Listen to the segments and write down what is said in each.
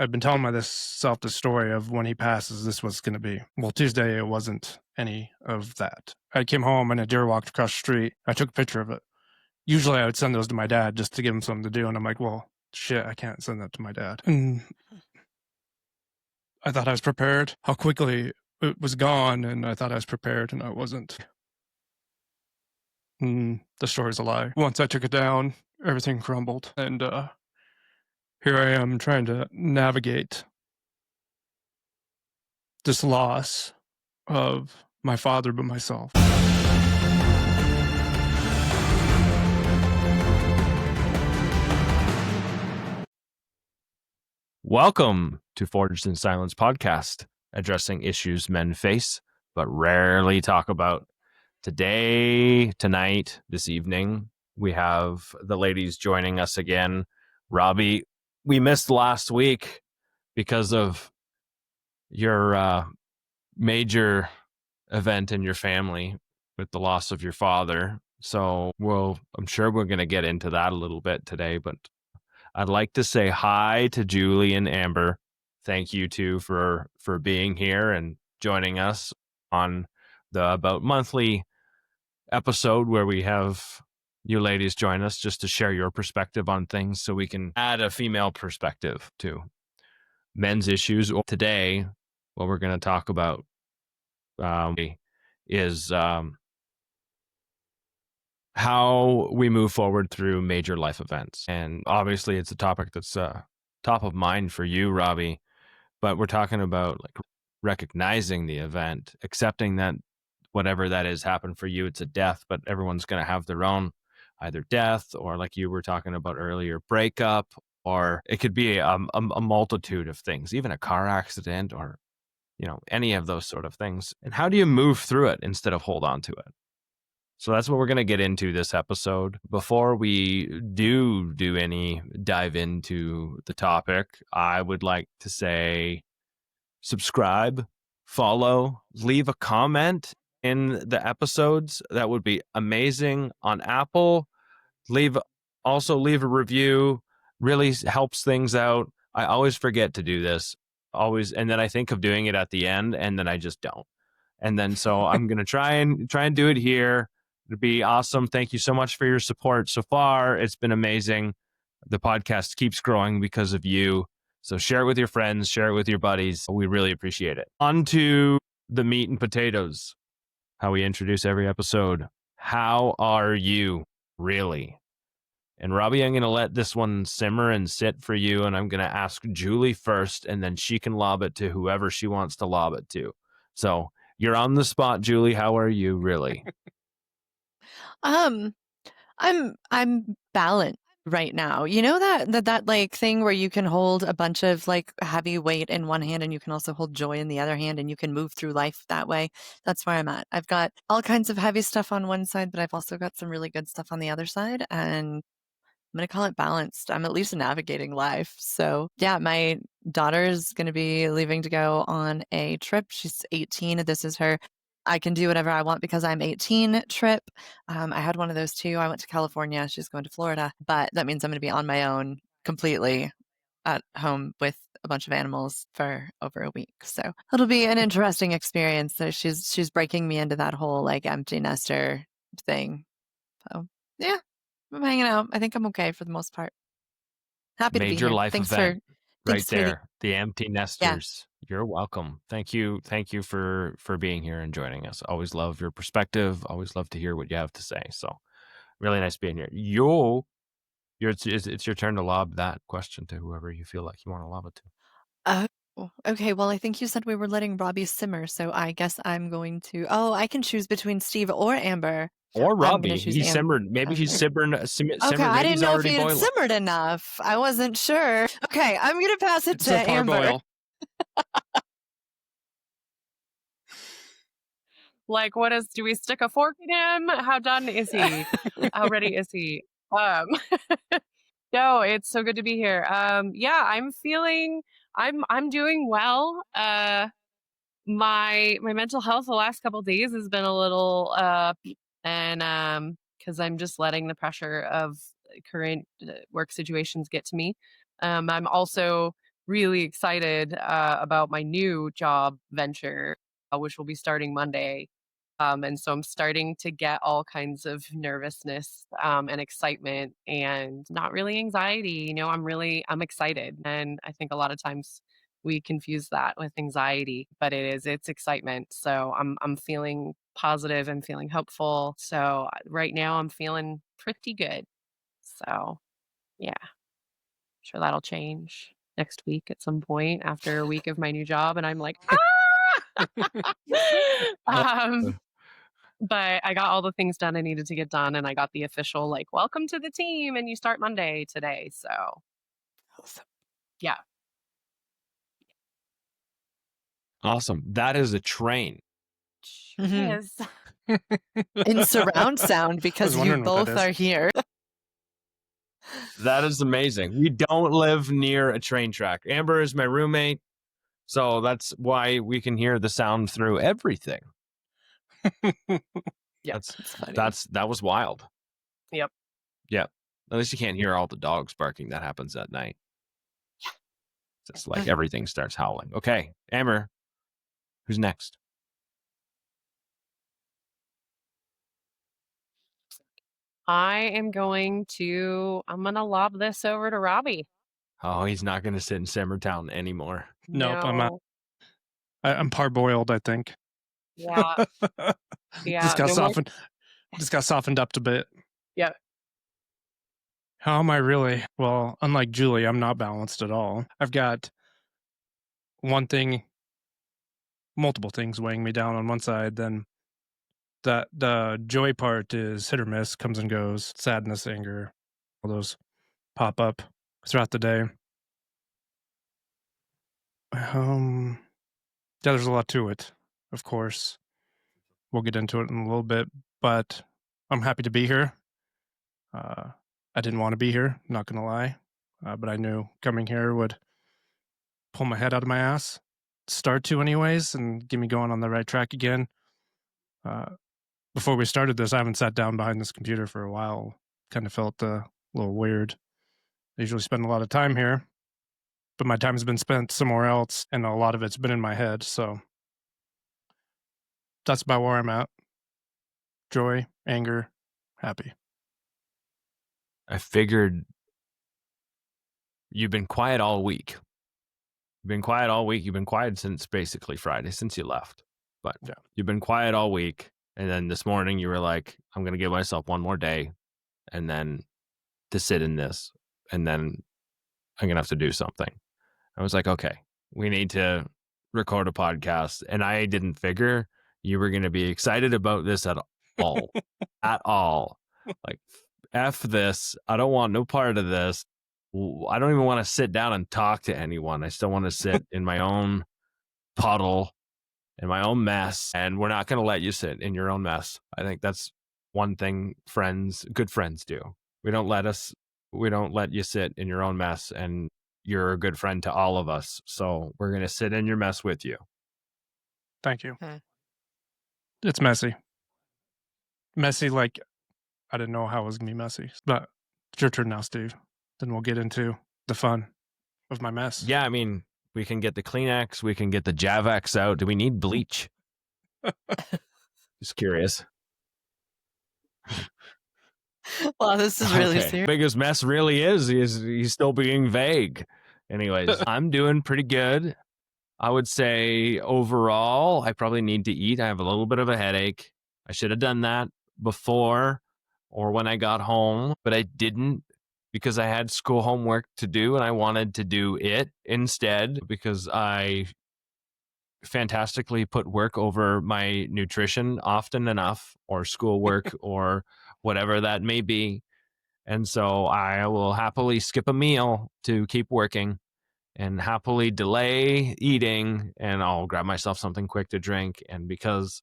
I've been telling myself this story of when he passes, this was going to be. Well, Tuesday, it wasn't any of that. I came home and a deer walked across the street. I took a picture of it. Usually I would send those to my dad just to give him something to do. And I'm like, well, shit, I can't send that to my dad. And I thought I was prepared. How quickly it was gone. And I thought I was prepared and I wasn't. And the story's a lie. Once I took it down, everything crumbled. And here I am trying to navigate this loss of my father, but myself. Welcome to Forged in Silence podcast, addressing issues men face but rarely talk about. Today, tonight, this evening, we have the ladies joining us again. Robbie, we missed last week because of your major event in your family with the loss of your father. So I'm sure we're going to get into that a little bit today, but I'd like to say hi to Julie and Amber. Thank you two for being here and joining us on the about monthly episode where we have you ladies join us just to share your perspective on things so we can add a female perspective to men's issues. Today, what we're going to talk about is how we move forward through major life events. And obviously it's a topic that's top of mind for you, Robbie, but we're talking about like recognizing the event, accepting that whatever that is happened for you, it's a death, but everyone's going to have their own either death or, like you were talking about earlier, breakup, or it could be a multitude of things, even a car accident or, any of those sort of things. And how do you move through it instead of hold on to it? So that's what we're going to get into this episode. Before we do any dive into the topic, I would like to say subscribe, follow, leave a comment in the episodes. That would be amazing. On Apple, leave a review. Really helps things out. I always forget to do this. And then I think of doing it at the end, and then I just don't. And then so I'm going to try and do it here. It'd be awesome. Thank you so much for your support so far. It's been amazing. The podcast keeps growing because of you. So share it with your friends, share it with your buddies. We really appreciate it. On to the meat and potatoes, how we introduce every episode. How are you, really? And Robbie, I'm going to let this one simmer and sit for you, and I'm going to ask Julie first, and then she can lob it to whoever she wants to lob it to. So you're on the spot, Julie. How are you, really? I'm balanced right now. You know that like thing where you can hold a bunch of like heavy weight in one hand and you can also hold joy in the other hand and you can move through life that way. That's where I'm at. I've got all kinds of heavy stuff on one side, but I've also got some really good stuff on the other side, and I'm going to call it balanced. I'm at least navigating life. So yeah, my daughter is going to be leaving to go on a trip. She's 18. This is her I can do whatever I want because I'm 18 trip. I had one of those too. I went to California. She's going to Florida, but that means I'm going to be on my own completely at home with a bunch of animals for over a week. So it'll be an interesting experience. So she's breaking me into that whole like empty nester thing. So yeah, I'm hanging out. I think I'm okay for the most part. Happy to be Major here. life Thanks event. for Right there. The empty nesters. Yeah. You're welcome. Thank you for being here and joining us. Always love your perspective. Always love to hear what you have to say. So really nice being here. It's your turn to lob that question to whoever you feel like you want to lob it to. Okay. Well, I think you said we were letting Robbie simmer, so I guess I'm going to. Oh, I can choose between Steve or Amber. Or Robbie. He simmered. Maybe he's simmering. Okay, I didn't know if he had simmered enough. I wasn't sure. Okay, I'm going to pass it to Amber. Parboil. Like, do we stick a fork in him? How done is he? How ready is he? No, it's so good to be here. Yeah, I'm doing well. My mental health the last couple of days has been a little and because I'm just letting the pressure of current work situations get to me. I'm also really excited about my new job venture, which will be starting Monday. And so I'm starting to get all kinds of nervousness and excitement and not really anxiety. I'm excited. And I think a lot of times we confuse that with anxiety, but it's excitement. So I'm feeling positive and feeling hopeful. So right now I'm feeling pretty good. So yeah, sure that'll change next week at some point after a week of my new job. And I'm like, um, but I got all the things done I needed to get done, and I got the official like welcome to the team and you start Monday today. So yeah. Awesome. That is a train. Sure Mhm. is. In surround sound because you wondering what that both is. are here. That is amazing. We don't live near a train track. Amber is my roommate, so that's why we can hear the sound through everything. Yep. It's funny. That was wild. Yep. Yeah. At least you can't hear all the dogs barking. That happens at night. It's like everything starts howling. Okay, Amber, who's next? I'm gonna lob this over to Robbie. Oh, he's not going to sit in Simmertown anymore. Nope, I'm not. No. I'm parboiled, I think. Yeah. Yeah. Just got No more. softened. Just got softened up a bit. Yeah. How am I really? Well, unlike Julie, I'm not balanced at all. I've got multiple things weighing me down on one side. Then the joy part is hit or miss, comes and goes. Sadness, anger, all those pop up throughout the day. Yeah, there's a lot to it. Of course, we'll get into it in a little bit, but I'm happy to be here. I didn't want to be here, not gonna lie, but I knew coming here would pull my head out of my ass, start to anyways, and get me going on the right track again. Before we started this, I haven't sat down behind this computer for a while. Kind of felt a little weird. I usually spend a lot of time here, but my time's been spent somewhere else, and a lot of it's been in my head. So that's about where I'm at. Joy, anger, happy. I figured you've been quiet all week. You've been quiet all week. You've been quiet since basically Friday, since you left. But Yeah. You've been quiet all week. And then this morning you were like, I'm going to give myself one more day and then to sit in this. And then I'm going to have to do something. I was like, okay, we need to record a podcast. And I didn't figure you were going to be excited about this at all. At all. Like, F this. I don't want no part of this. I don't even want to sit down and talk to anyone. I still want to sit in my own puddle, in my own mess. And we're not going to let you sit in your own mess. I think that's one thing good friends do. We don't let you sit in your own mess, and you're a good friend to all of us. So we're going to sit in your mess with you. Thank you. Hmm. It's messy. Messy, like I didn't know how it was going to be messy. But it's your turn now, Steve. Then we'll get into the fun of my mess. Yeah, I mean, we can get the Kleenex. We can get the Javex out. Do we need bleach? Just curious. Wow, this is really Okay. serious. Biggest mess really is he's still being vague. Anyways, I'm doing pretty good. I would say overall, I probably need to eat. I have a little bit of a headache. I should have done that before or when I got home, but I didn't because I had school homework to do and I wanted to do it instead because I fantastically put work over my nutrition often enough, or schoolwork or whatever that may be. And so I will happily skip a meal to keep working and happily delay eating, and I'll grab myself something quick to drink. And because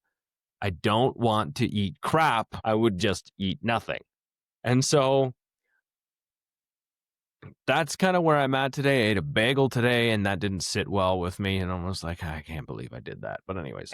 I don't want to eat crap, I would just eat nothing. And so that's kind of where I'm at today. I ate a bagel today, and that didn't sit well with me. And I was like, I can't believe I did that. But anyways,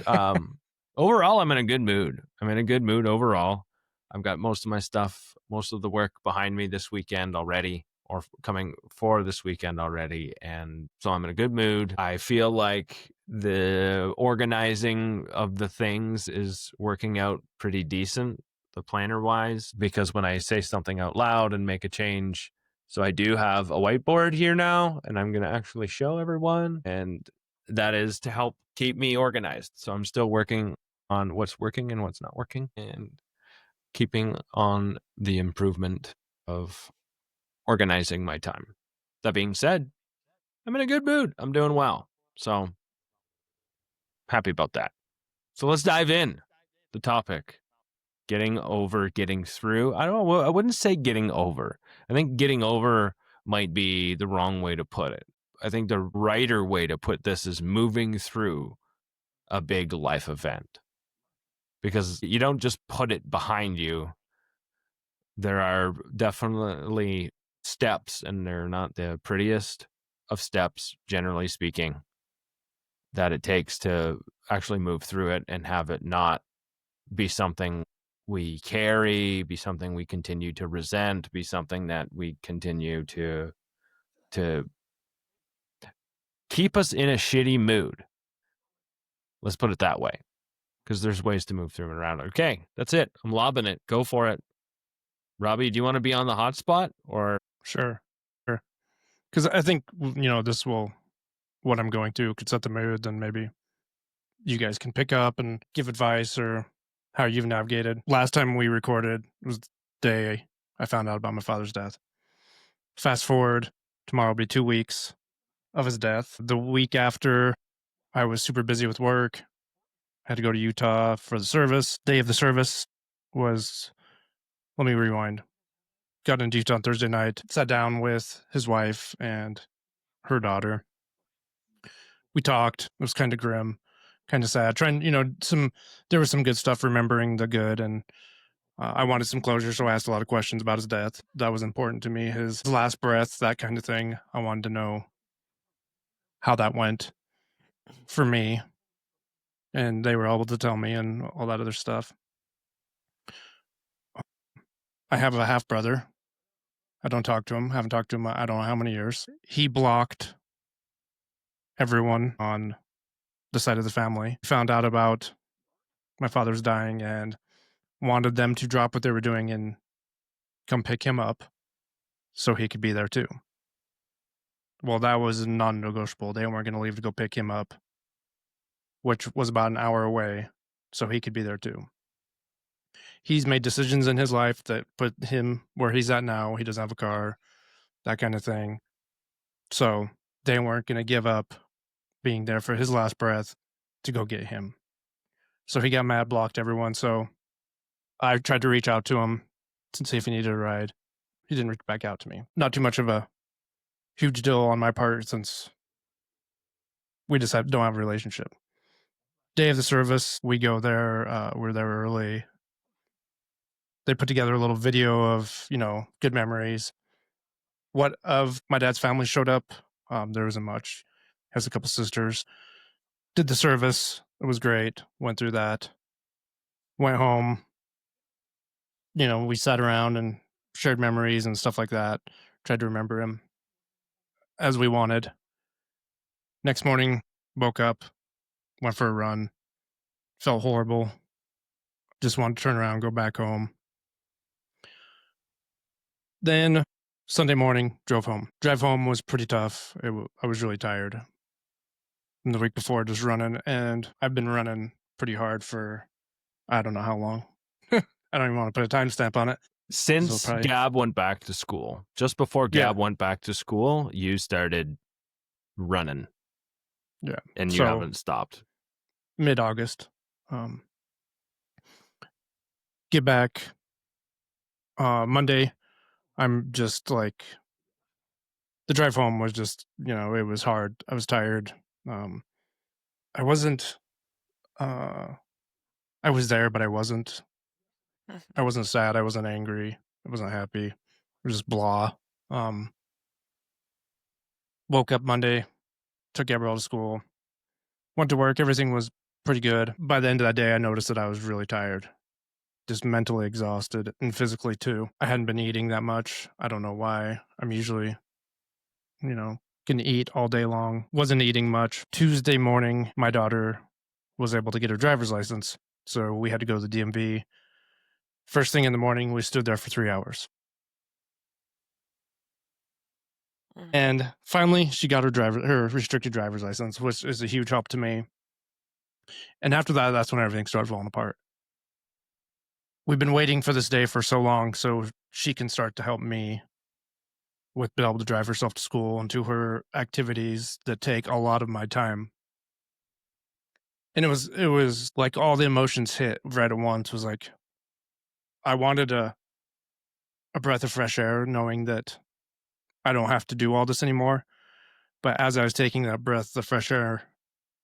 overall, I'm in a good mood. I'm in a good mood overall. I've got most of my stuff, most of the work behind me this weekend already, or coming for this weekend already. And so I'm in a good mood. I feel like the organizing of the things is working out pretty decent, the planner wise, because when I say something out loud and make a change, so I do have a whiteboard here now, and I'm going to actually show everyone, and that is to help keep me organized. So I'm still working on what's working and what's not working, and keeping on the improvement of organizing my time. That being said, I'm in a good mood. I'm doing well. So happy about that. So let's dive in. The topic, getting over, getting through. I don't know. I wouldn't say getting over. I think getting over might be the wrong way to put it. I think the righter way to put this is moving through a big life event, because you don't just put it behind you. There are definitely steps, and they're not the prettiest of steps, generally speaking, that it takes to actually move through it and have it not be something we carry, be something we continue to resent, be something that we continue to keep us in a shitty mood. Let's put it that way, because there's ways to move through and around. Okay, that's it. I'm lobbing it. Go for it. Robbie, do you want to be on the hot spot or? Sure. Because I think, this will, what I'm going through could set the mood, and maybe you guys can pick up and give advice or how you've navigated. Last time we recorded was the day I found out about my father's death. Fast forward, tomorrow will be 2 weeks of his death. The week after, I was super busy with work. I had to go to Utah for the service. Day of the service was, let me rewind. Got into Utah on Thursday night, sat down with his wife and her daughter. We talked. It was kind of grim, kind of sad. Trying, there was some good stuff, remembering the good. And I wanted some closure, so I asked a lot of questions about his death. That was important to me. His last breath, that kind of thing. I wanted to know how that went for me. And they were able to tell me and all that other stuff. I have a half brother. I don't talk to him. Haven't talked to him, I don't know how many years. He blocked everyone on the side of the family. Found out about my father's dying and wanted them to drop what they were doing and come pick him up so he could be there too. Well, that was non-negotiable. They weren't going to leave to go pick him up, which was about an hour away, so he could be there too. He's made decisions in his life that put him where he's at now. He doesn't have a car, that kind of thing. So they weren't going to give up being there for his last breath to go get him. So he got mad, blocked everyone. So I tried to reach out to him to see if he needed a ride. He didn't reach back out to me. Not too much of a huge deal on my part, since we just don't have a relationship. Day of the service, we go there. We're there early. They put together a little video of, good memories. What of my dad's family showed up? There wasn't much. Has a couple sisters. Did the service. It was great. Went through that. Went home. We sat around and shared memories and stuff like that. Tried to remember him as we wanted. Next morning, woke up, went for a run. Felt horrible. Just wanted to turn around, go back home. Then Sunday morning, drove home. Drive home was pretty tough. I was really tired. And the week before, just running. And I've been running pretty hard for I don't know how long. I don't even want to put a timestamp on it. Since Gab went back to school, just before Gab went back to school, you started running. Yeah. And you haven't stopped. Mid-August. Get back Monday. I'm just like, the drive home was just, it was hard. I was tired. I wasn't, I was there, but I wasn't. I wasn't sad. I wasn't angry. I wasn't happy. It was just blah. Woke up Monday, took Gabrielle to school, went to work. Everything was pretty good. By the end of that day, I noticed that I was really tired. just mentally exhausted and physically too. I hadn't been eating that much. I don't know why. I'm usually, can eat all day long. Wasn't eating much. Tuesday morning, my daughter was able to get her driver's license. So we had to go to the DMV. First thing in the morning, we stood there for 3 hours. And finally, she got her restricted driver's license, which is a huge help to me. And after that, that's when everything started falling apart. We've been waiting for this day for so long so she can start to help me with being able to drive herself to school and to her activities that take a lot of my time. And it was like all the emotions hit right at once. It was like I wanted a breath of fresh air, knowing that I don't have to do all this anymore. But as I was taking that breath of fresh air,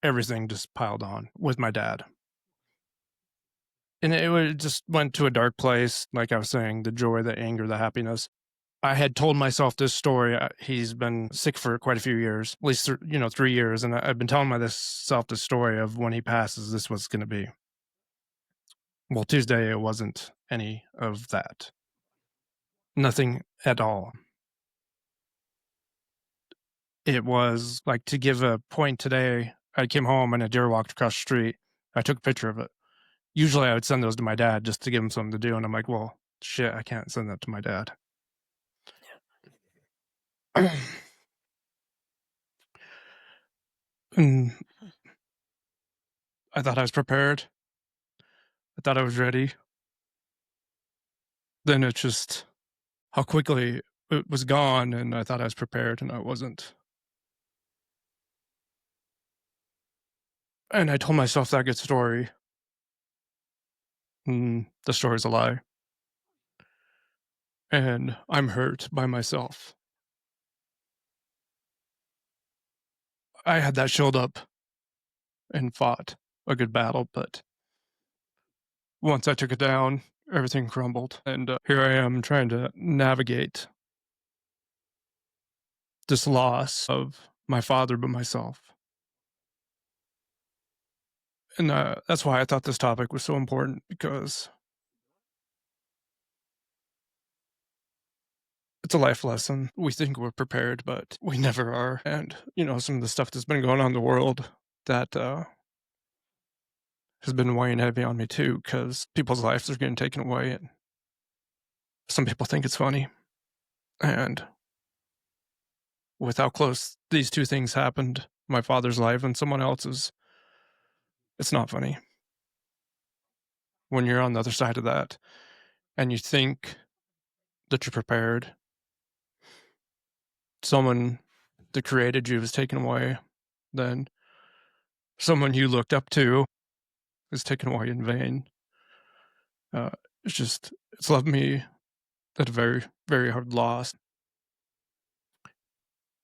everything just piled on with my dad. And it just went to a dark place. Like I was saying, the joy, the anger, the happiness. I had told myself this story. He's been sick for quite a few years, at least 3 years, and I've been telling myself this story of when he passes, this was going to be. Well, Tuesday it wasn't any of that. Nothing at all. It was like, to give a point today, I came home and a deer walked across the street. I took a picture of it. Usually I would send those to my dad just to give him something to do, and I'm like, well, shit, I can't send that to my dad. And I thought I was prepared. I thought I was ready. Then it's just how quickly it was gone, and I thought I was prepared, and I wasn't. And I told myself that good story. The story's a lie. And I'm hurt by myself. I had that shield up and fought a good battle, but once I took it down, everything crumbled. And here I am trying to navigate this loss of my father, but myself. And that's why I thought this topic was so important, because it's a life lesson. We think we're prepared, but we never are. And, some of the stuff that's been going on in the world that has been weighing heavy on me too, because people's lives are getting taken away, and some people think it's funny. And with how close these two things happened, my father's life and someone else's, it's not funny. When you're on the other side of that and you think that you're prepared, someone that created you is taken away, then someone you looked up to is taken away in vain. It's left me at a very, very hard loss.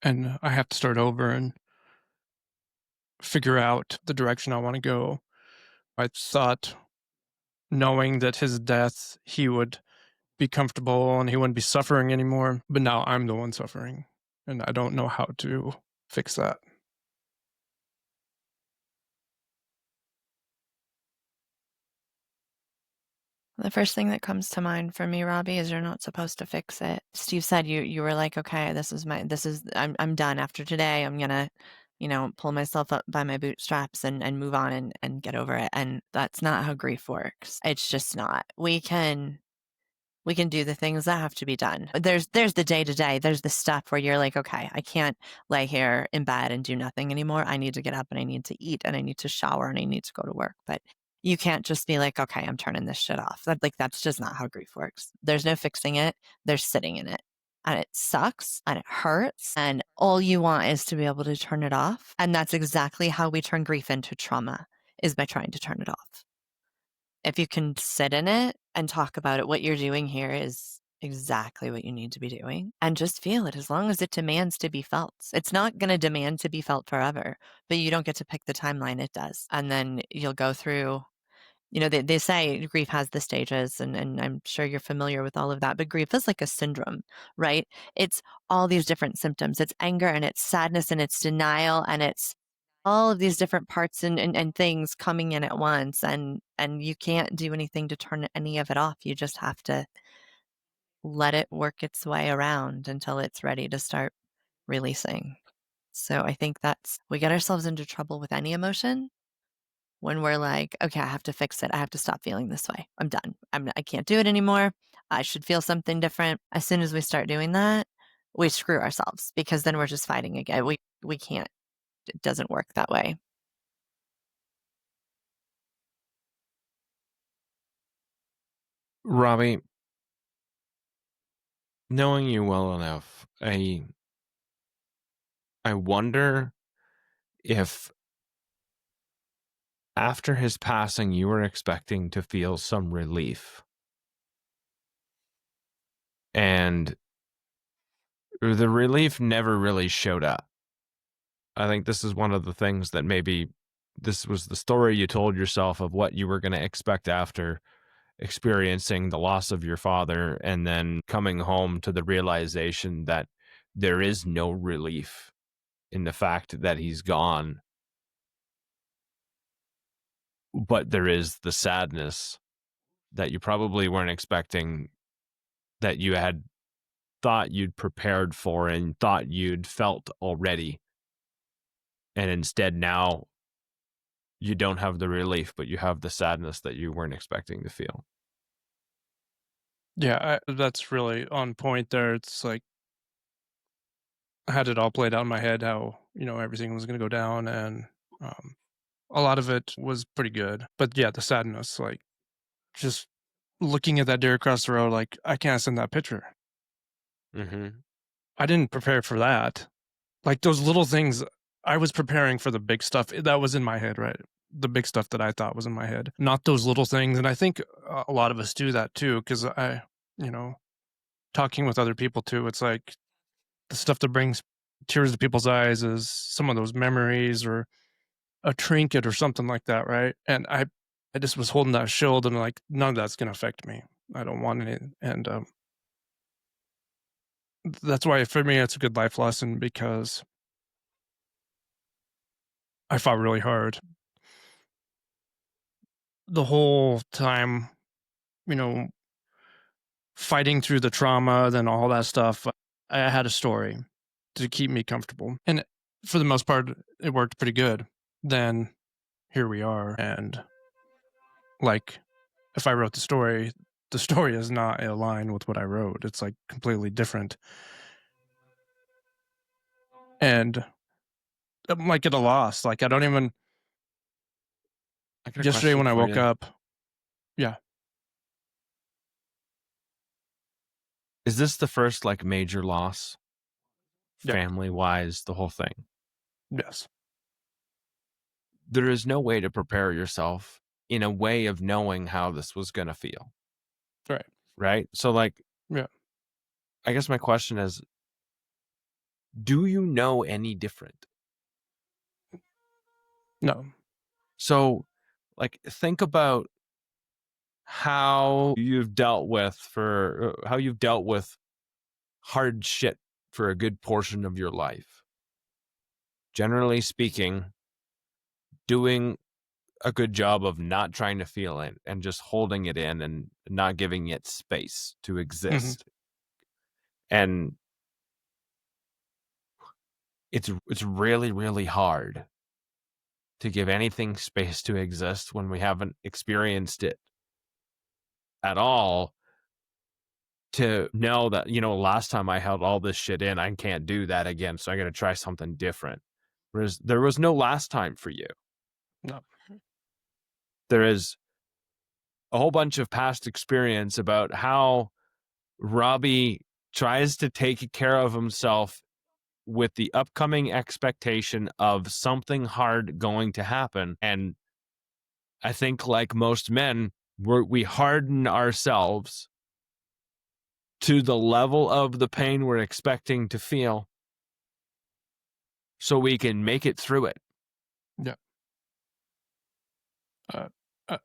And I have to start over and figure out the direction I want to go. I thought, knowing that his death, he would be comfortable and he wouldn't be suffering anymore. But now I'm the one suffering, and I don't know how to fix that. The first thing that comes to mind for me, Robbie, is you're not supposed to fix it. Steve said you were like, okay, I'm done after today. I'm gonna, pull myself up by my bootstraps and move on and get over it. And that's not how grief works. It's just not. We can do the things that have to be done. There's the day-to-day. There's the stuff where you're like, okay, I can't lay here in bed and do nothing anymore. I need to get up and I need to eat and I need to shower and I need to go to work. But you can't just be like, okay, I'm turning this shit off. That's just not how grief works. There's no fixing it. There's sitting in it. And it sucks and it hurts. And all you want is to be able to turn it off. And that's exactly how we turn grief into trauma, is by trying to turn it off. If you can sit in it and talk about it, what you're doing here is exactly what you need to be doing, and just feel it as long as it demands to be felt. It's not going to demand to be felt forever, but you don't get to pick the timeline, it does. And then you'll go through, they say grief has the stages, and I'm sure you're familiar with all of that, but grief is like a syndrome, right? It's all these different symptoms. It's anger and it's sadness and it's denial and it's all of these different parts and things coming in at once, and you can't do anything to turn any of it off. You just have to let it work its way around until it's ready to start releasing. So I think we get ourselves into trouble with any emotion when we're like, okay, I have to fix it. I have to stop feeling this way. I'm done. I can't do it anymore. I should feel something different. As soon as we start doing that, we screw ourselves, because then we're just fighting again. We can't. It doesn't work that way. Robbie, knowing you well enough, I wonder if after his passing you were expecting to feel some relief. And the relief never really showed up. I think this is one of the things that maybe this was the story you told yourself of what you were going to expect after experiencing the loss of your father, and then coming home to the realization that there is no relief in the fact that he's gone, but there is the sadness that you probably weren't expecting, that you had thought you'd prepared for and thought you'd felt already. And instead now you don't have the relief, but you have the sadness that you weren't expecting to feel. Yeah, that's really on point there. It's like I had it all played out in my head how, everything was going to go down, and a lot of it was pretty good. But yeah, the sadness, like just looking at that deer across the road, like I can't send that picture. Mm-hmm. I didn't prepare for that. Like those little things, I was preparing for the big stuff that was in my head, right? The big stuff that I thought was in my head, not those little things. And I think a lot of us do that too, because you know, talking with other people too, it's like the stuff that brings tears to people's eyes is some of those memories or a trinket or something like that, right? And I just was holding that shield and like, none of that's going to affect me. I don't want any. And that's why for me, it's a good life lesson, because I fought really hard the whole time, you know, fighting through the trauma, then all that stuff. I had a story to keep me comfortable. And for the most part, it worked pretty good. Then here we are. And like, if I wrote the story is not aligned with what I wrote. It's like completely different. And I'm like at a loss. Like, I don't even, I got a yesterday question when I for woke you. up, yeah, Is this the first like major loss, yeah, family wise, the whole thing? yes, There is no way to prepare yourself in a way of knowing how this was going to feel. right, Right. So, like, yeah, I guess my question is, do you know any different? no, So, like, think about how you've dealt with hard shit for a good portion of your life. Generally speaking, doing a good job of not trying to feel it and just holding it in and not giving it space to exist. And it's really, really hard to give anything space to exist when we haven't experienced it at all, to know that, last time I held all this shit in, I can't do that again, so I got to try something different. Whereas there was no last time for you. no, There is a whole bunch of past experience about how Robbie tries to take care of himself with the upcoming expectation of something hard going to happen. And I think, like most men, we harden ourselves to the level of the pain we're expecting to feel so we can make it through it. yeah.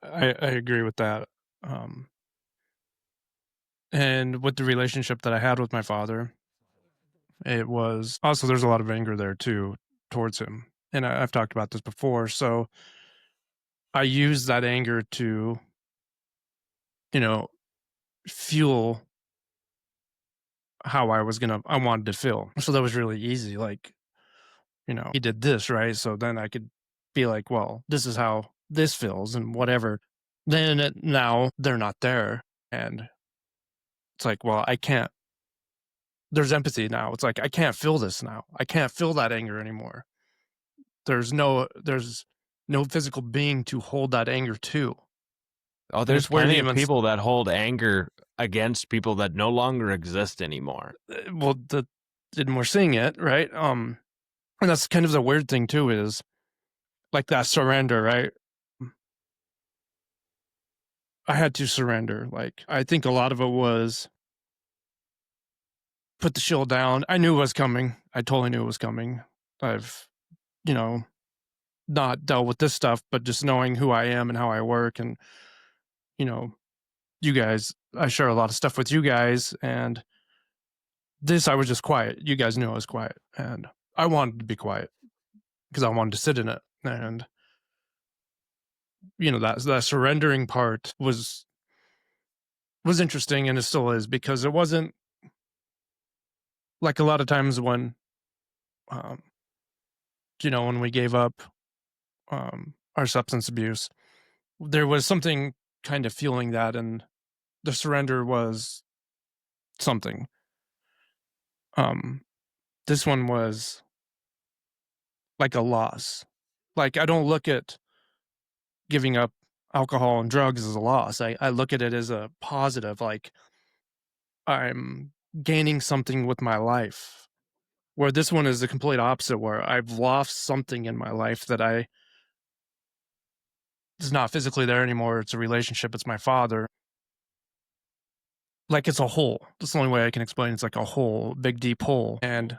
I agree with that. And with the relationship that I had with my father, it was also, there's a lot of anger there too towards him. and I've talked about this before. So I used that anger to, you know, fuel how I wanted to feel. So that was really easy. Like, he did this, right? So then I could be like, well, this is how this feels and whatever. Now they're not there. And it's like, well, I can't, there's empathy now. It's like, I can't feel this now. I can't feel that anger anymore. There's no physical being to hold that anger to. Oh, And there's it's weird plenty of even people that hold anger against people that no longer exist anymore. well, and we're seeing it, right? And that's kind of the weird thing too, is like that surrender, right? I had to surrender. Like, I think a lot of it was put the shield down. I knew it was coming. I totally knew it was coming. I've, you know, not dealt with this stuff, but just knowing who I am and how I work, and, you know, you guys, I share a lot of stuff with you guys, and this, I was just quiet. You guys knew I was quiet, and I wanted to be quiet because I wanted to sit in it. And, that surrendering part was interesting, and it still is, because it wasn't like a lot of times when, um, when we gave up our substance abuse, there was something kind of fueling that, and the surrender was something. This one was like a loss. Like, I don't look at giving up alcohol and drugs as a loss. I look at it as a positive. Like, I'm gaining something with my life. Where this one is the complete opposite, where I've lost something in my life that is not physically there anymore. It's a relationship. It's my father. Like, it's a hole. That's the only way I can explain it. It's like a hole, big deep hole. And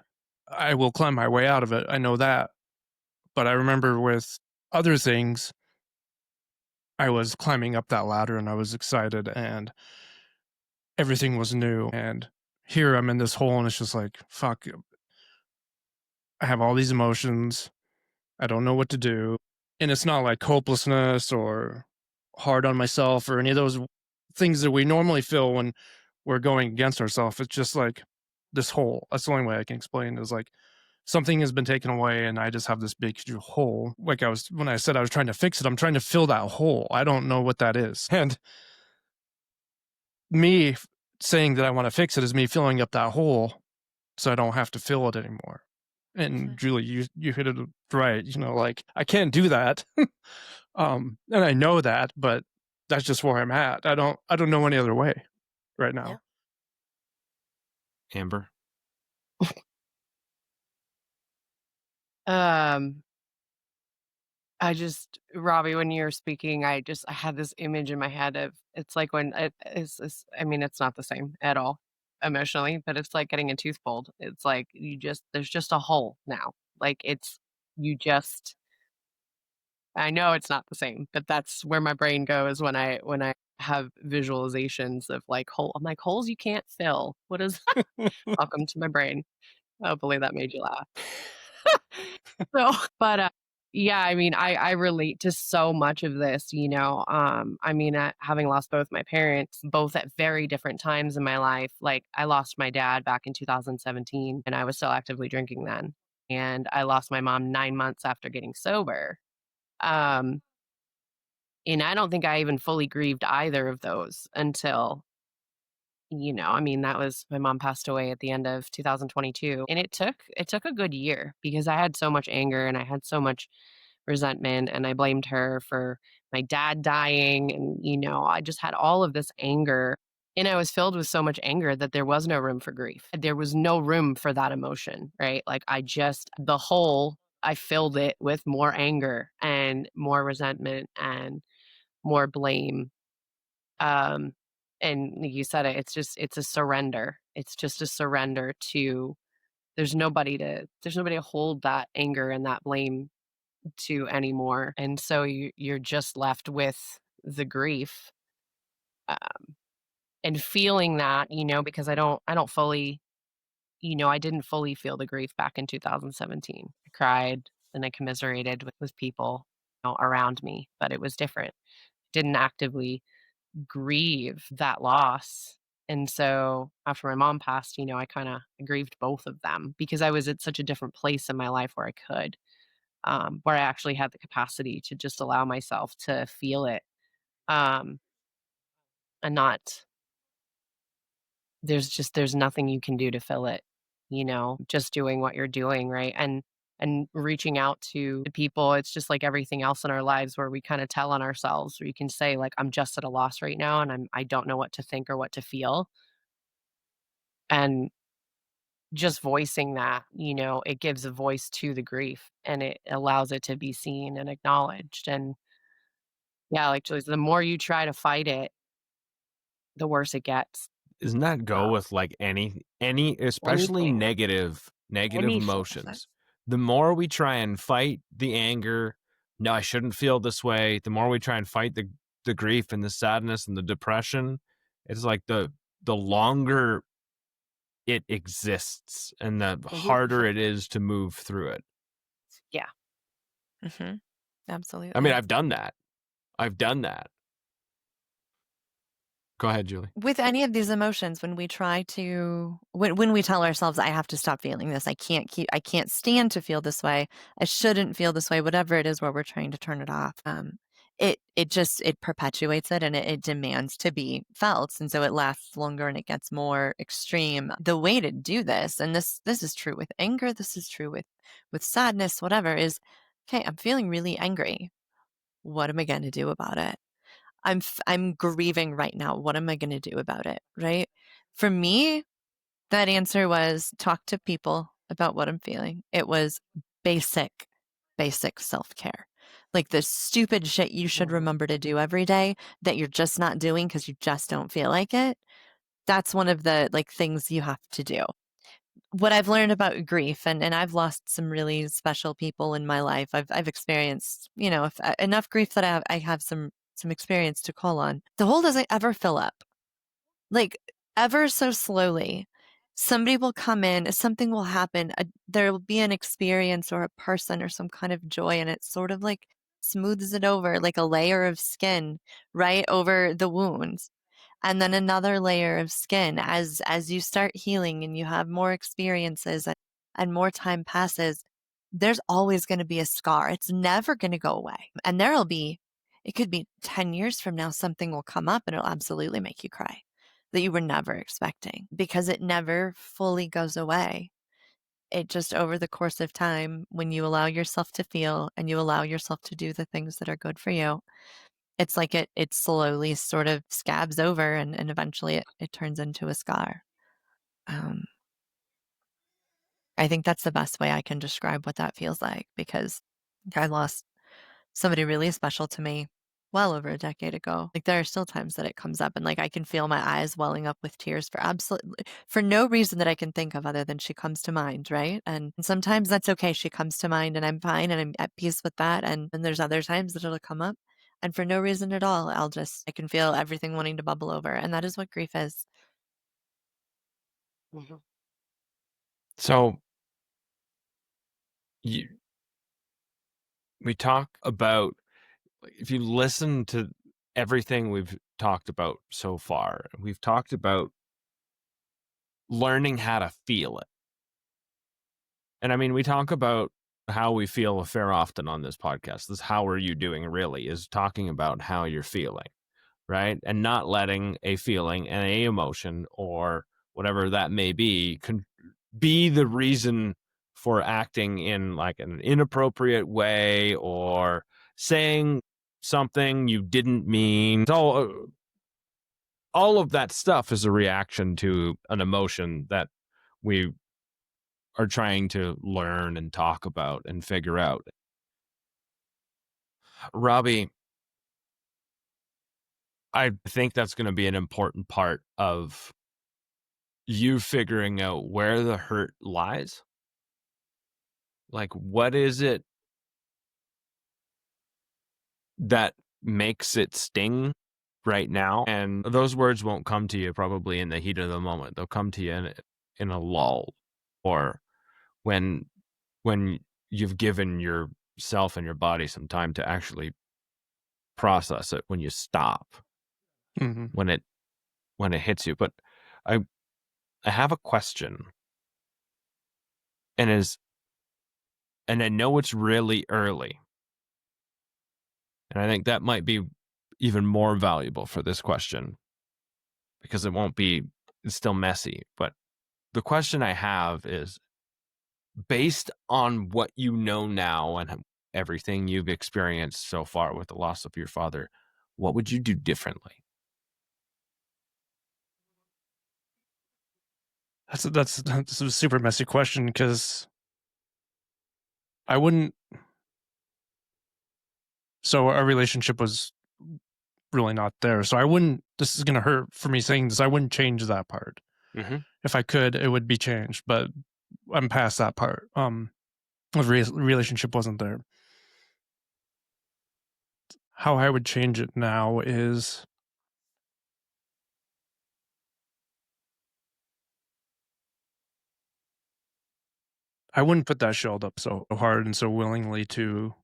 I will climb my way out of it. I know that. But I remember with other things, I was climbing up that ladder and I was excited and everything was new. And here I'm in this hole and it's just like, fuck, I have all these emotions. I don't know what to do. And it's not like hopelessness or hard on myself or any of those things that we normally feel when we're going against ourselves. It's just like this hole. That's the only way I can explain it, is like something has been taken away and I just have this big hole. Like, when I said I was trying to fix it, I'm trying to fill that hole. I don't know what that is. And me saying that I want to fix it is me filling up that hole so I don't have to fill it anymore. And Julie, you hit it right. Like, I can't do that. And I know that, but that's just where I'm at. I don't know any other way right now. Amber? Robbie, when you were speaking, I had this image in my head of, it's like when I mean, it's not the same at all emotionally, but it's like getting a tooth pulled. It's like there's just a hole now. Like, I know it's not the same, but that's where my brain goes when I have visualizations of like hole. I'm like, holes you can't fill. What is welcome to my brain. Hopefully that made you laugh. So, but yeah, I mean, I relate to so much of this, I mean, having lost both my parents, both at very different times in my life. Like, I lost my dad back in 2017 and I was still actively drinking then. And I lost my mom 9 months after getting sober. Um, and I don't think I even fully grieved either of those until, I mean, that was, my mom passed away at the end of 2022. And it took a good year because I had so much anger and I had so much resentment and I blamed her for my dad dying. And, I just had all of this anger. And I was filled with so much anger that there was no room for grief. There was no room for that emotion, right? Like, I filled it with more anger and more resentment and more blame. Um, and you said it, it's a surrender. It's just a surrender to, there's nobody to hold that anger and that blame to anymore. And so you're just left with the grief, um, and feeling that, because I don't fully, I didn't fully feel the grief back in 2017. I cried, and I commiserated with people, around me, but it was different. Didn't actively grieve that loss. And so after my mom passed, I kind of grieved both of them because I was at such a different place in my life where I could, where I actually had the capacity to just allow myself to feel it, um, and not, there's nothing you can do to fill it, just doing what you're doing, right? And reaching out to the people. It's just like everything else in our lives where we kind of tell on ourselves, where you can say, like, I'm just at a loss right now and I don't know what to think or what to feel. And just voicing that, it gives a voice to the grief and it allows it to be seen and acknowledged. And yeah, like Julie said, the more you try to fight it, the worse it gets. Isn't that go Um, with like any especially anything, negative anything. emotions? The more we try and fight the anger, no, I shouldn't feel this way. The more we try and fight the grief and the sadness and the depression, it's like the longer it exists and the Mhm. harder it is to move through it. Yeah. Hmm. Absolutely. I mean, I've done that. I've done that. Go ahead, Julie. With any of these emotions, when we try to, when we tell ourselves, I have to stop feeling this, I can't stand to feel this way, I shouldn't feel this way, whatever it is where we're trying to turn it off, it perpetuates it and it demands to be felt. And so it lasts longer and it gets more extreme. The way to do this, and this is true with anger, this is true with sadness, whatever, is, okay, I'm feeling really angry. What am I going to do about it? I'm grieving right now. What am I going to do about it? Right? For me, that answer was talk to people about what I'm feeling. It was basic, basic self-care. Like the stupid shit you should Mhm. remember to do every day that you're just not doing because you just don't feel like it. That's one of the like things you have to do. What I've learned about grief, and I've lost some really special people in my life. I've experienced, enough grief that I have some experience to call on. The hole doesn't ever fill up. Like ever so slowly, somebody will come in, something will happen, there will be an experience or a person or some kind of joy, and it sort of like smooths it over like a layer of skin right over the wounds, and then another layer of skin as you start healing and you have more experiences and more time passes. There's always going to be a scar. It's never going to go away, and it could be 10 years from now, something will come up and it'll absolutely make you cry that you were never expecting, because it never fully goes away. It just, over the course of time, when you allow yourself to feel and you allow yourself to do the things that are good for you, it's like it slowly sort of scabs over and eventually it turns into a scar. Um, I think that's the best way I can describe what that feels like, because I lost somebody really special to me well over a decade ago. Like there are still times that it comes up and like I can feel my eyes welling up with tears for no reason that I can think of other than she comes to mind, right? And sometimes that's okay. She comes to mind and I'm fine and I'm at peace with that. And then there's other times that it'll come up and for no reason at all, I can feel everything wanting to bubble over. And that is what grief is. Mhm. So we talk about, if you listen to everything we've talked about so far, we've talked about learning how to feel it. And I mean, we talk about how we feel a fair often on this podcast. This How Are You Doing really is talking about how you're feeling, right? And not letting a feeling and a emotion or whatever that may be be the reason for acting in like an inappropriate way or saying something you didn't mean. All of that stuff is a reaction to an emotion that we are trying to learn and talk about and figure out. Robbie, I think that's going to be an important part of you figuring out where the hurt lies. Like, what is it that makes it sting right now? And those words won't come to you probably in the heat of the moment. They'll come to you in a lull, or when you've given yourself and your body some time to actually process it when you stop, Hmm. when it hits you. But I have a question, and I know it's really early, and I think that might be even more valuable for this question because it's still messy. But the question I have is, based on what you know now and everything you've experienced so far with the loss of your father, what would you do differently? That's a super messy question because I wouldn't. So our relationship was really not there. So I wouldn't. This is gonna hurt for me saying this. I wouldn't change that part. Mm-hmm. If I could, it would be changed. But I'm past that part. The relationship wasn't there. How I would change it now is I wouldn't put that shield up so hard and so willingly to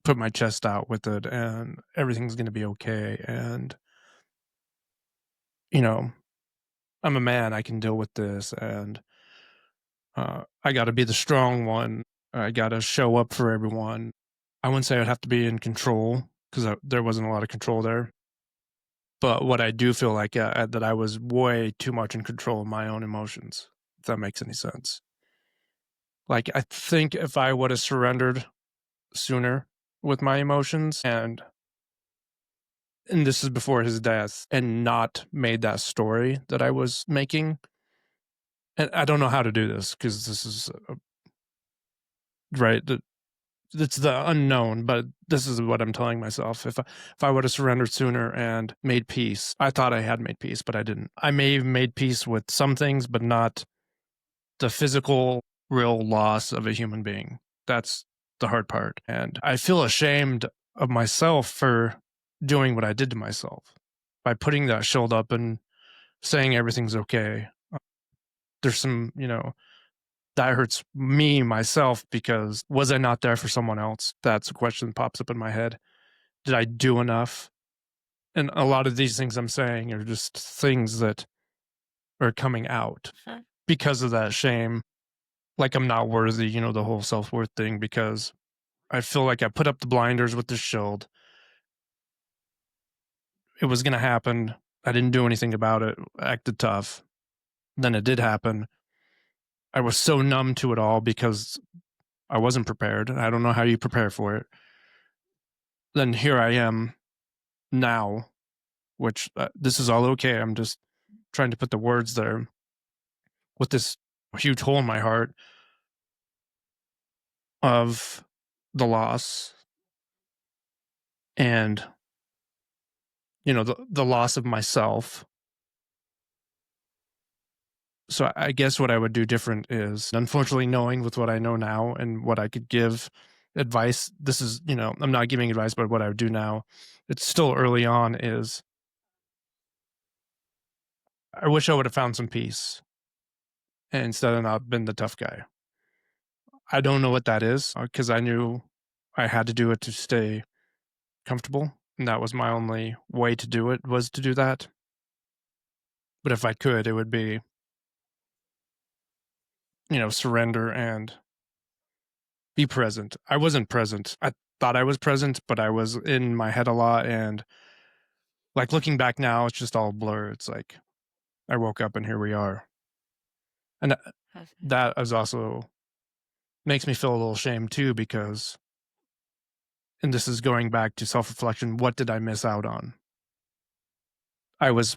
put my chest out with it and everything's going to be okay. And, you know, I'm a man, I can deal with this. And I got to be the strong one. I got to show up for everyone. I wouldn't say I'd have to be in control because there wasn't a lot of control there. But what I do feel like that I was way too much in control of my own emotions, if that makes any sense. Like, I think if I would have surrendered sooner with my emotions and this is before his death, and not made that story that I was making. And I don't know how to do this because this is right. It's the unknown, but this is what I'm telling myself. If I would have surrendered sooner and made peace, I thought I had made peace, but I didn't. I may have made peace with some things, but not the physical, real loss of a human being. That's the hard part. And I feel ashamed of myself for doing what I did to myself by putting that shield up and saying everything's okay. There's some, that hurts me myself because was I not there for someone else? That's a question that pops up in my head. Did I do enough? And a lot of these things I'm saying are just things that are coming out because of that shame. Like I'm not worthy, the whole self-worth thing, because I feel like I put up the blinders with the shield. It was going to happen. I didn't do anything about it. I acted tough. Then it did happen. I was so numb to it all because I wasn't prepared. I don't know how you prepare for it. Then here I am now, which this is all okay. I'm just trying to put the words there with this huge hole in my heart of the loss and, the loss of myself. So I guess what I would do different is, unfortunately, knowing with what I know now and what I could give advice, this is, I'm not giving advice, but what I would do now, it's still early on, is I wish I would have found some peace and instead of not been the tough guy. I don't know what that is because I knew I had to do it to stay comfortable. And that was my only way to do it, was to do that. But if I could, it would be, surrender and be present. I wasn't present. I thought I was present, but I was in my head a lot. And like looking back now, it's just all a blur. It's like I woke up and here we are. And that is also makes me feel a little shame too, because, and this is going back to self-reflection, what did I miss out on? I was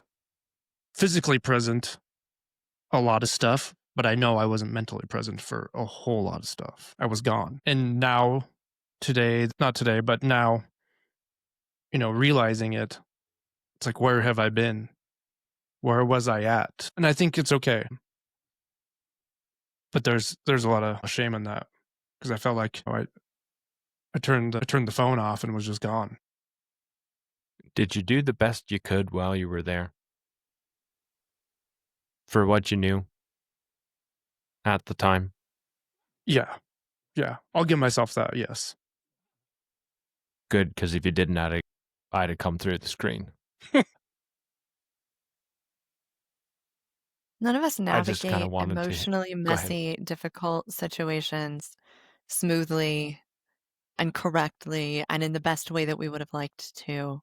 physically present a lot of stuff, but I know I wasn't mentally present for a whole lot of stuff. I was gone. And now, not today, but now, realizing it, it's like, where have I been? Where was I at? And I think it's okay. But there's a lot of shame in that because I felt like I turned the phone off and was just gone. Did you do the best you could while you were there for what you knew at the time? Yeah. Yeah. I'll give myself that. Yes. Good, because if you didn't, I'd have come through the screen. None of us I just kind of navigate wanted to emotionally go ahead. messy, difficult situations smoothly and correctly and in the best way that we would have liked to,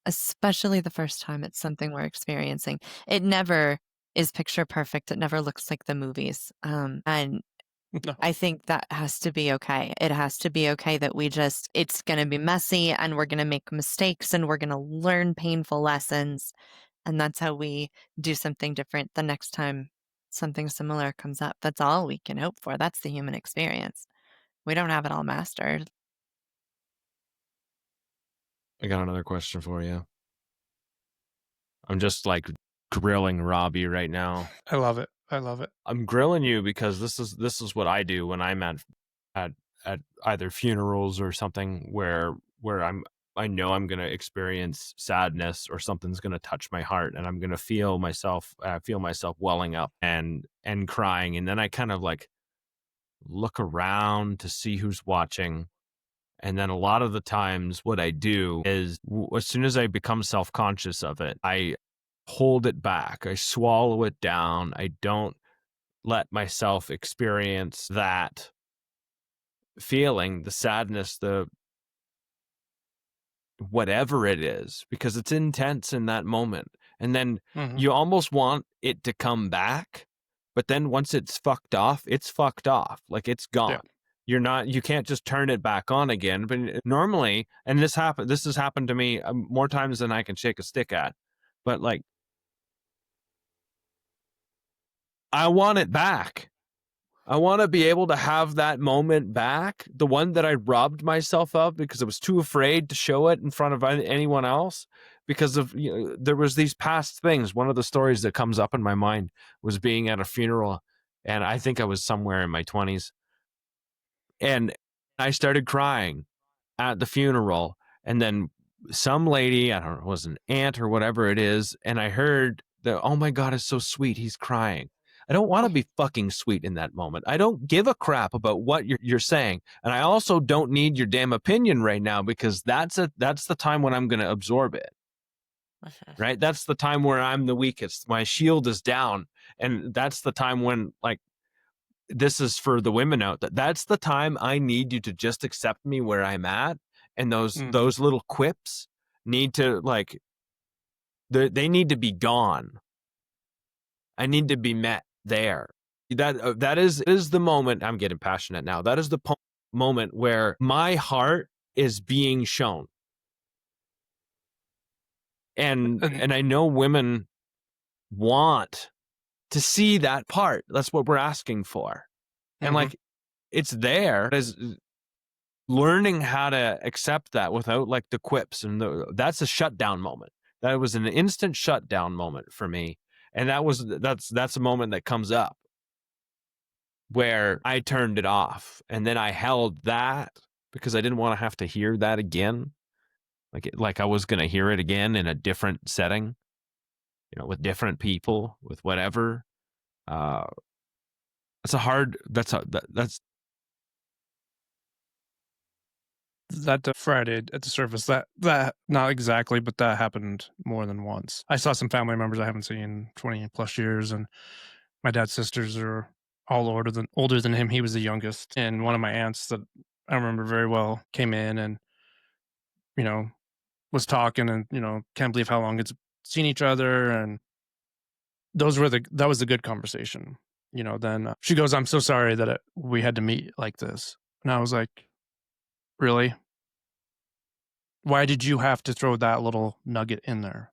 especially the first time it's something we're experiencing. It never is picture perfect. It never looks like the movies. And No. I think that has to be okay. It has to be okay that it's going to be messy and we're going to make mistakes and we're going to learn painful lessons. And that's how we do something different the next time something similar comes up. That's all we can hope for. That's the human experience. We don't have it all mastered. I got another question for you. I'm just like grilling Robbie right now. I love it. I love it. I'm grilling you because this is what I do when I'm at either funerals or something where I know I'm gonna experience sadness or something's gonna touch my heart and I'm gonna feel myself welling up and crying, and then I kind of like look around to see who's watching. And then a lot of the times what I do is as soon as I become self-conscious of it, I hold it back. I swallow it down. I don't let myself experience that feeling, the sadness, the whatever it is, because it's intense in that moment. And then you almost want it to come back, but then once it's fucked off, it's fucked off. Like it's gone. Yeah. You can't just turn it back on again. But normally, and this has happened to me more times than I can shake a stick at, but like, I want it back. I want to be able to have that moment back, the one that I robbed myself of because I was too afraid to show it in front of anyone else because of, there was these past things. One of the stories that comes up in my mind was being at a funeral, and I think I was somewhere in my 20s, and I started crying at the funeral, and then some lady, I don't know, it was an aunt or whatever it is, and I heard the, oh my God, it's so sweet, he's crying. I don't want to be fucking sweet in that moment. I don't give a crap about what you're saying, and I also don't need your damn opinion right now because that's the time when I'm going to absorb it. Right? That's the time where I'm the weakest. My shield is down, and that's the time when, like, this is for the women out there. That's the time I need you to just accept me where I'm at, and those little quips need to, like, they need to be gone. I need to be met there. That is the moment. I'm getting passionate now. That is the moment where my heart is being shown, and I know women want to see that part. That's what we're asking for, and like, it's there as learning how to accept that without like the quips and that's a shutdown moment. That was an instant shutdown moment for me, and that's a moment that comes up where I turned it off, and then I held that because I didn't want to have to hear that again, like I was going to hear it again in a different setting, with different people, with whatever. That's a hard. That's That Friday at the service, that not exactly, but that happened more than once. I saw some family members I haven't seen in 20 plus years, and my dad's sisters are all older than him. He was the youngest, and one of my aunts that I remember very well came in and you know was talking, and can't believe how long it's seen each other, and that was a good conversation. Then she goes, "I'm so sorry that we had to meet like this," and I was like, "Really? Why did you have to throw that little nugget in there?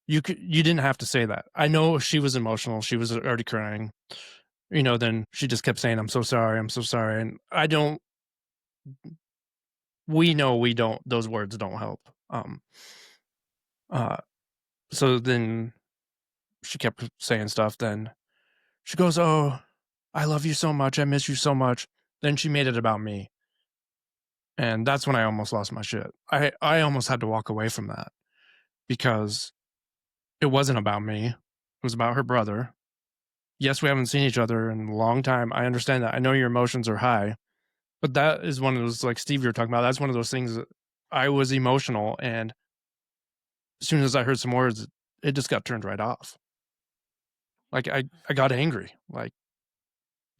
You didn't have to say that." I know she was emotional. She was already crying. Then she just kept saying, "I'm so sorry. I'm so sorry." And we know those words don't help. Uh, so then she kept saying stuff. Then she goes, "Oh, I love you so much. I miss you so much." Then she made it about me. And that's when I almost lost my shit. I almost had to walk away from that because it wasn't about me. It was about her brother. Yes, we haven't seen each other in a long time. I understand that. I know your emotions are high, but that is one of those, like Steve, you were talking about, that's one of those things that I was emotional. And as soon as I heard some words, it just got turned right off. Like I got angry. Like,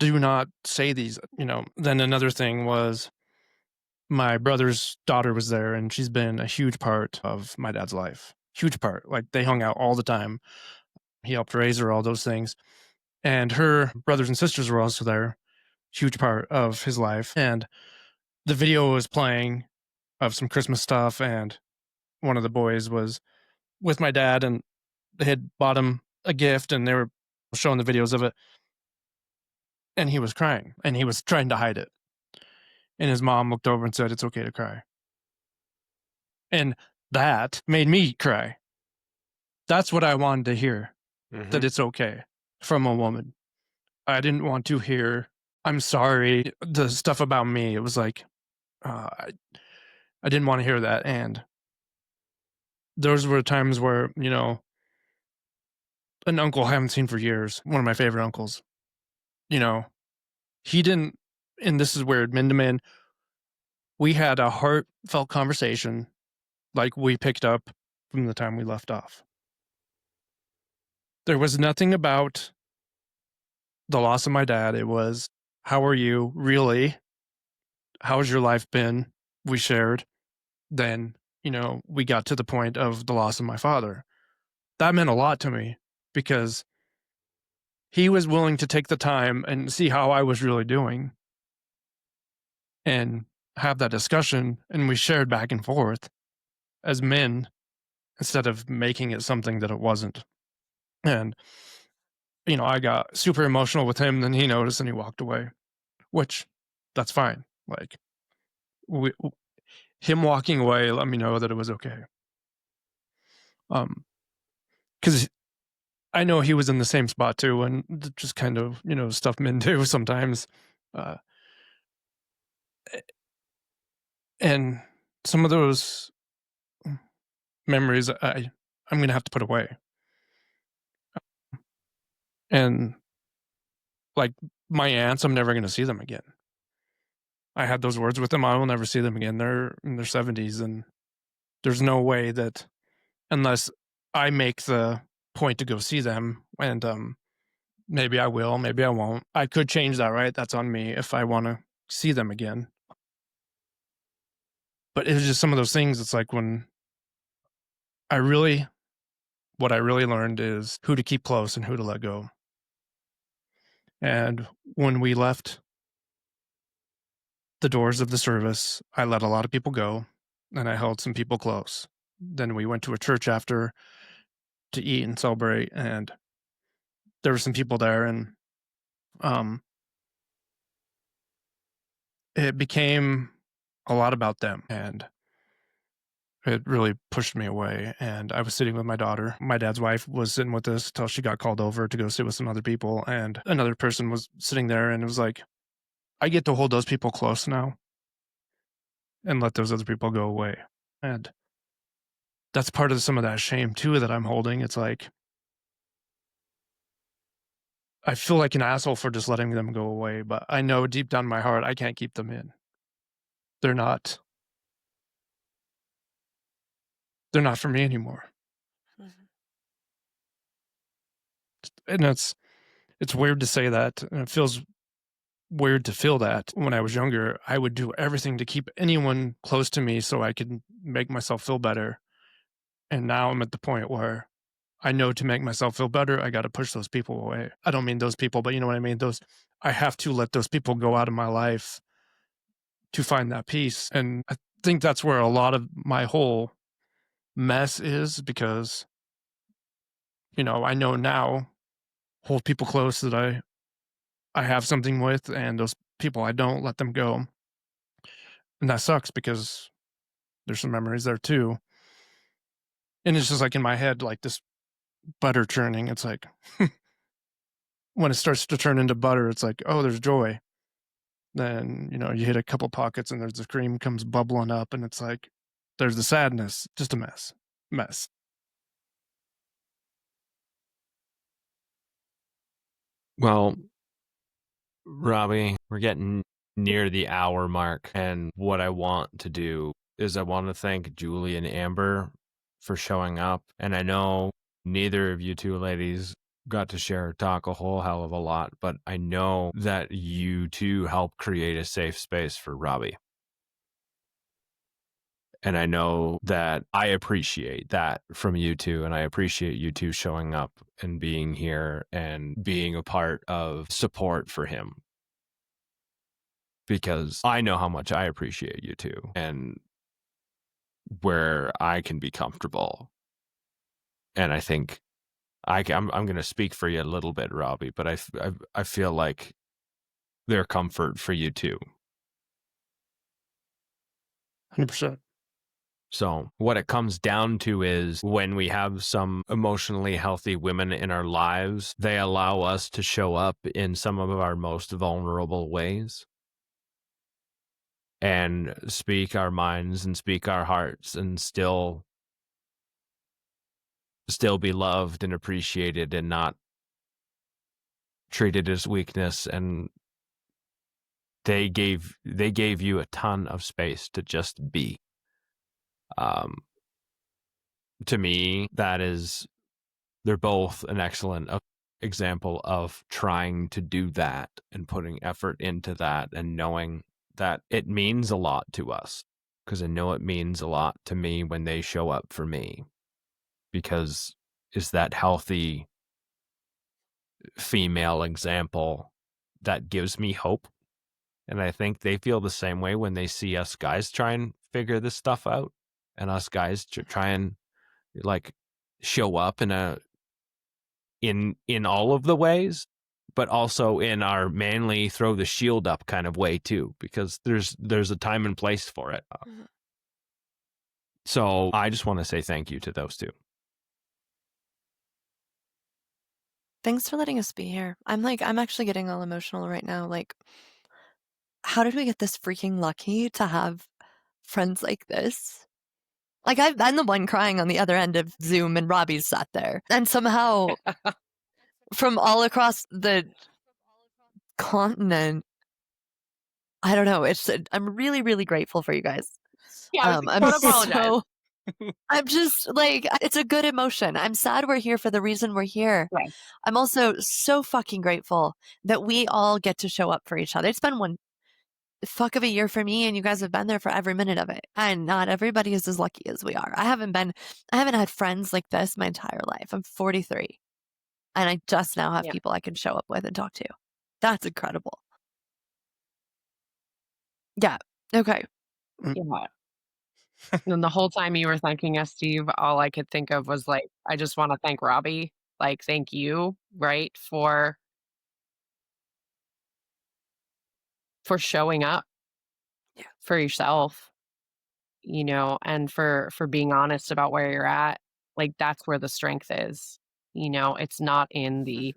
do not say these, you know. Then another thing was my brother's daughter was there, and she's been a huge part of my dad's life. Huge part. Like, they hung out all the time. He helped raise her, all those things. And her brothers and sisters were also there. Huge part of his life. And the video was playing of some Christmas stuff, and one of the boys was with my dad, and they had bought him a gift, and they were showing the videos of it. And he was crying, and he was trying to hide it. And his mom looked over and said, "It's okay to cry." And that made me cry. That's what I wanted to hear, that it's okay from a woman. I didn't want to hear, "I'm sorry," the stuff about me. It was like, I didn't want to hear that. And those were times where, you know, an uncle I haven't seen for years, one of my favorite uncles, you know, he didn't, and this is weird, man to man, we had a heartfelt conversation like we picked up from the time we left off. There was nothing about the loss of my dad. It was, "How are you? Really? How's your life been?" We shared. Then, you know, we got to the point of the loss of my father. That meant a lot to me because he was willing to take the time and see how I was really doing and have that discussion. And we shared back and forth as men instead of making it something that it wasn't. And, you know, I got super emotional with him. Then he noticed and he walked away, which that's fine. Like, we, him walking away let me know that it was okay. Because I know he was in the same spot too, and just kind of, you know, stuff men do sometimes. Uh, and some of those memories I'm gonna have to put away. And like my aunts, I'm never gonna see them again. I had those words with them. I will never see them again. They're in their 70s, and there's no way that, unless I make the point to go see them, and maybe I will, maybe I won't. I could change that, right? That's on me if I want to see them again. But it was just some of those things. It's like when what I really learned is who to keep close and who to let go. And when we left the doors of the service, I let a lot of people go and I held some people close. Then we went to a church after to eat and celebrate, and there were some people there, and it became a lot about them, and it really pushed me away. And I was sitting with my daughter. My dad's wife was sitting with us till she got called over to go sit with some other people, and another person was sitting there, and it was like, I get to hold those people close now and let those other people go away. And that's part of some of that shame too that I'm holding. It's like, I feel like an asshole for just letting them go away, but I know deep down in my heart I can't keep them in. They're not they're not for me anymore. And it's weird to say that, and it feels weird to feel that. When I was younger, I would do everything to keep anyone close to me so I could make myself feel better. And now I'm at the point where I know to make myself feel better, I got to push those people away. I don't mean those people, but you know what I mean? I have to let those people go out of my life to find that peace. And I think that's where a lot of my whole mess is, because, you know, I know now, hold people close that I have something with, and those people I don't, let them go. And that sucks because there's some memories there too. And it's just like in my head, like this butter churning. It's like when it starts to turn into butter, it's like, oh, there's joy. Then, you know, you hit a couple pockets and there's the cream comes bubbling up, and it's like, there's the sadness, just a mess. Well, Robbie, we're getting near the hour mark, and what I want to do is I want to thank Julie and Amber for showing up. And I know neither of you two ladies got to share or talk a whole hell of a lot, but I know that you two helped create a safe space for Robbie. And I know that I appreciate that from you two, and I appreciate you two showing up and being here and being a part of support for him, because I know how much I appreciate you two and where I can be comfortable. And I think I'm going to speak for you a little bit, Robbie, but I feel like they're comfort for you too. 100%. So what it comes down to is when we have some emotionally healthy women in our lives, they allow us to show up in some of our most vulnerable ways and speak our minds and speak our hearts and still be loved and appreciated and not treated as weakness. And they gave you a ton of space to just be. To me, they're both an excellent example of trying to do that and putting effort into that and knowing that it means a lot to us, because I know it means a lot to me when they show up for me, because is that healthy female example that gives me hope. And I think they feel the same way when they see us guys try and figure this stuff out, and us guys try and like show up in all of the ways, but also in our manly throw the shield up kind of way too, because there's a time and place for it. So I just want to say thank you to those two. Thanks for letting us be here. I'm actually getting all emotional right now. Like, how did we get this freaking lucky to have friends like this? Like, I'm the one crying on the other end of Zoom, and Robbie's sat there. And somehow, from all across the continent, I don't know. I'm really, really grateful for you guys. Yeah, I'm don't apologize. so. I'm just like, it's a good emotion. I'm sad we're here for the reason we're here. Right. I'm also so fucking grateful that we all get to show up for each other. It's been one fuck of a year for me, and you guys have been there for every minute of it. And not everybody is as lucky as we are. I haven't had friends like this my entire life. I'm 43, and I just now have people I can show up with and talk to. That's incredible. Yeah. Okay. Yeah. And the whole time you were thanking us, Steve, all I could think of was like, I just want to thank Robbie. Like, thank you, right, for showing up for yourself, and for being honest about where you're at. Like, that's where the strength is. It's not in the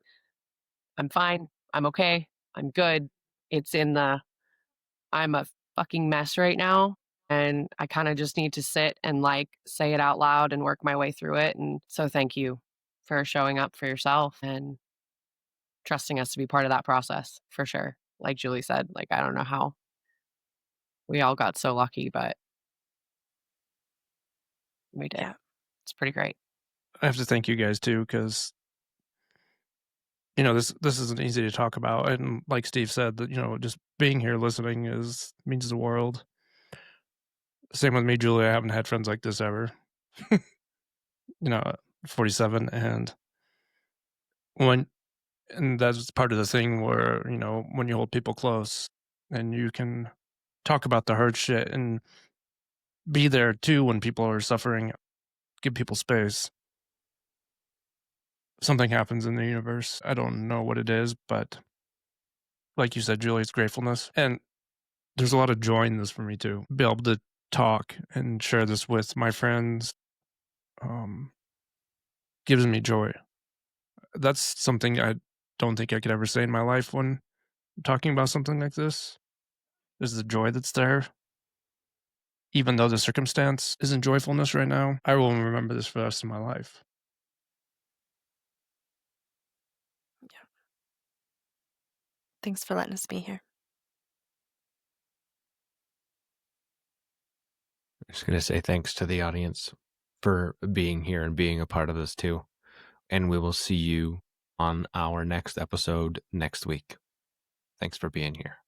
I'm fine, I'm okay, I'm good. It's in the I'm a fucking mess right now, and I kind of just need to sit and like say it out loud and work my way through it. And so thank you for showing up for yourself and trusting us to be part of that process, for sure. Like Julie said, like, I don't know how we all got so lucky, but we did. Yeah. It's pretty great. I have to thank you guys too, because this isn't easy to talk about, and like Steve said, that just being here listening means the world. Same with me, Julie. I haven't had friends like this ever. 47, and that's part of the thing where when you hold people close and you can talk about the hard shit and be there too when people are suffering, give people space. Something happens in the universe. I don't know what it is, but like you said, Julie, it's gratefulness. And there's a lot of joy in this for me too. Be able to talk and share this with my friends gives me joy. That's something I don't think I could ever say in my life when talking about something like this. Is the joy that's there. Even though the circumstance isn't joyfulness right now, I will remember this for the rest of my life. Thanks for letting us be here. I'm just going to say thanks to the audience for being here and being a part of this too. And we will see you on our next episode next week. Thanks for being here.